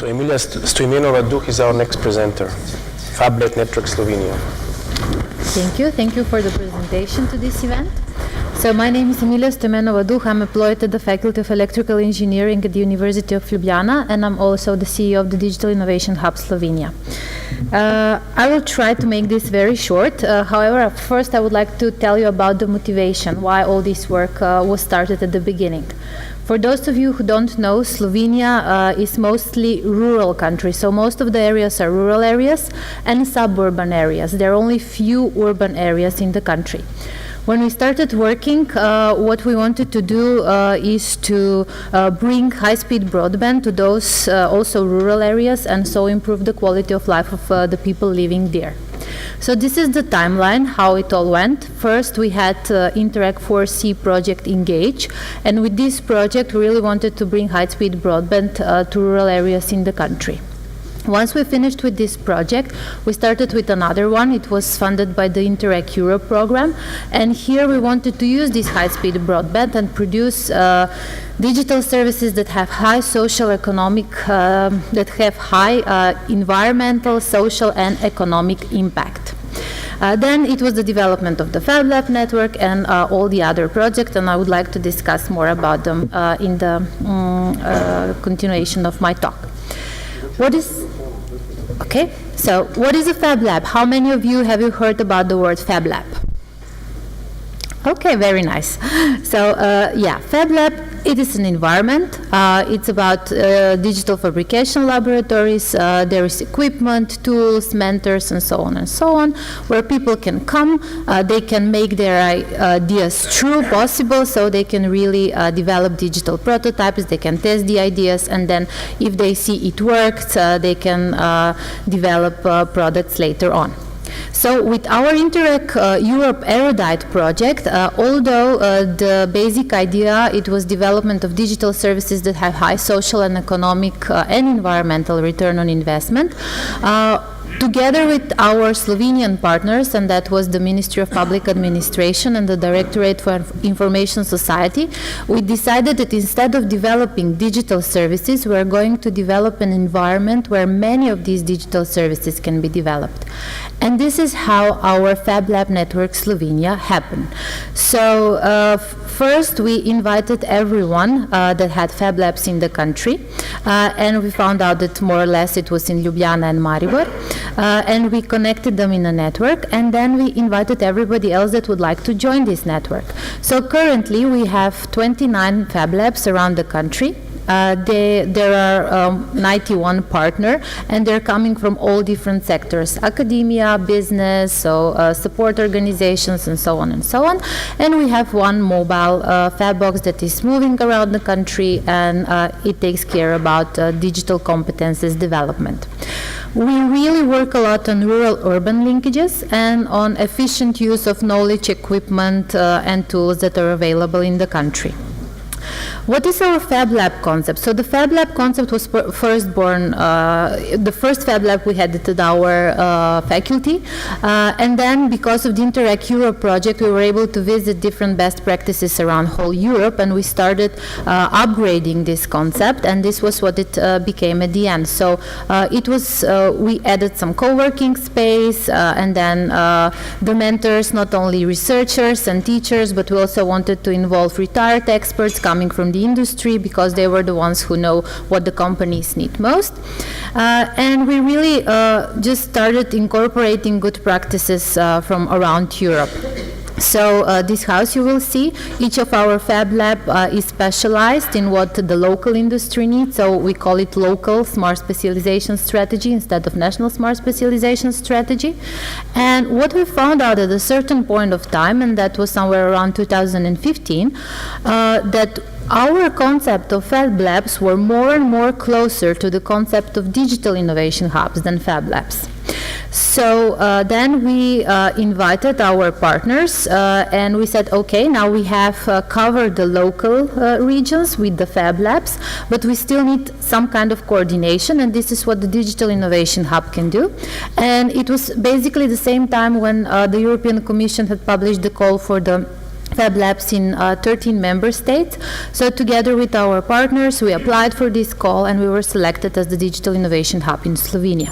So Emilia Stojmenova Duh is our next presenter, Fab Lab Network Slovenia. Thank you for the presentation to this event. So my name is Emilia Stojmenova Duh. I'm employed at the Faculty of Electrical Engineering at the University of Ljubljana, and I'm also the CEO of the Digital Innovation Hub Slovenia. I will try to make this very short. However, first I would like to tell you about the motivation, why all this work was started at the beginning. For those of you who don't know, Slovenia is mostly rural country, so most of the areas are rural areas and suburban areas. There are only few urban areas in the country. When we started working, what we wanted to do is to bring high-speed broadband to those also rural areas, and so improve the quality of life of the people living there. So this is the timeline, how it all went. First, we had Interreg 4C project Engage, and with this project, we really wanted to bring high-speed broadband to rural areas in the country. Once we finished with this project, we started with another one. It was funded by the Interreg Europe program, and here we wanted to use this high-speed broadband and produce digital services that have high social economic, that have high environmental, social and economic impact. Then it was the development of the Fab Lab Network and all the other projects, and I would like to discuss more about them in the continuation of my talk. What is a Fab Lab? How many of you have heard about the word Fab Lab? Okay, very nice. So Fab Lab, it is an environment. It's about digital fabrication laboratories. There is equipment, tools, mentors, and so on, where people can come. They can make their ideas true, possible, so they can really develop digital prototypes. They can test the ideas, and then if they see it works, they can develop products later on. So with our Interreg Europe Erudite project, although the basic idea, it was development of digital services that have high social and economic and environmental return on investment, together with our Slovenian partners, and that was the Ministry of Public Administration and the Directorate for Information Society, we decided that instead of developing digital services, we are going to develop an environment where many of these digital services can be developed. And this is how our Fab Lab Network Slovenia happened. So first we invited everyone that had Fab Labs in the country, and we found out that more or less it was in Ljubljana and Maribor, and we connected them in a network, and then we invited everybody else that would like to join this network. So currently we have 29 Fab Labs around the country. There are 91 partners, and they're coming from all different sectors: academia, business, so support organizations, and so on and so on. And we have one mobile Fab box that is moving around the country, and it takes care about digital competences development. We really work a lot on rural-urban linkages and on efficient use of knowledge, equipment, and tools that are available in the country. What is our Fab Lab concept? So the Fab Lab concept was first born, the first Fab Lab we had at our faculty, and then because of the Interreg Europe project, we were able to visit different best practices around whole Europe, and we started upgrading this concept, and this was what it became at the end. So it was, we added some co-working space, and then the mentors, not only researchers and teachers, but we also wanted to involve retired experts coming from the industry, because they were the ones who know what the companies need most. And we really just started incorporating good practices from around Europe. So this house you will see, each of our Fab Lab is specialized in what the local industry needs, so we call it local smart specialization strategy instead of national smart specialization strategy. And what we found out at a certain point of time, and that was somewhere around 2015, that our concept of Fab Labs were more and more closer to the concept of digital innovation hubs than Fab Labs. So then we invited our partners and we said, okay, now we have covered the local regions with the Fab Labs, but we still need some kind of coordination, and this is what the Digital Innovation Hub can do. And it was basically the same time when the European Commission had published the call for the Fab Labs in 13 member states. So together with our partners, we applied for this call and we were selected as the Digital Innovation Hub in Slovenia.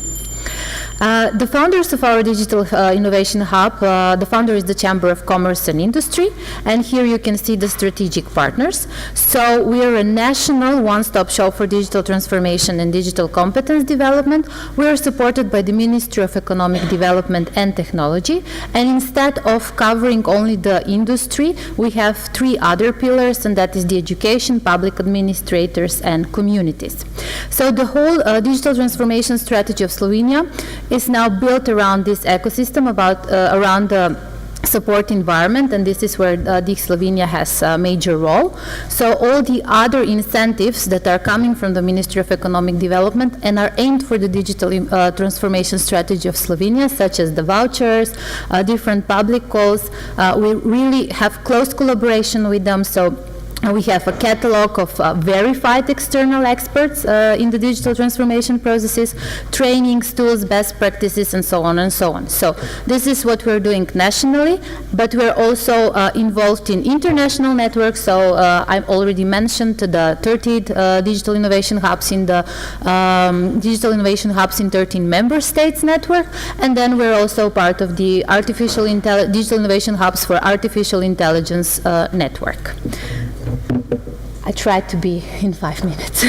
The founders of our Digital Innovation Hub, the founder is the Chamber of Commerce and Industry, and here you can see the strategic partners. So we are a national one-stop shop for digital transformation and digital competence development. We are supported by the Ministry of Economic Development and Technology, and instead of covering only the industry, we have 3 other pillars, and that is the education, public administrators, and communities. So the whole digital transformation strategy of Slovenia is now built around this ecosystem, around the support environment, and this is where DIC Slovenia has a major role. So all the other incentives that are coming from the Ministry of Economic Development and are aimed for the digital transformation strategy of Slovenia, such as the vouchers, different public calls, we really have close collaboration with them. So we have a catalog of verified external experts in the digital transformation processes, trainings, tools, best practices, and so on and so on. So this is what we're doing nationally, but we're also involved in international networks. So I've already mentioned the 30 digital innovation hubs in the digital innovation hubs in 13 member states network, and then we're also part of the digital innovation hubs for artificial intelligence network. I tried to be in 5 minutes.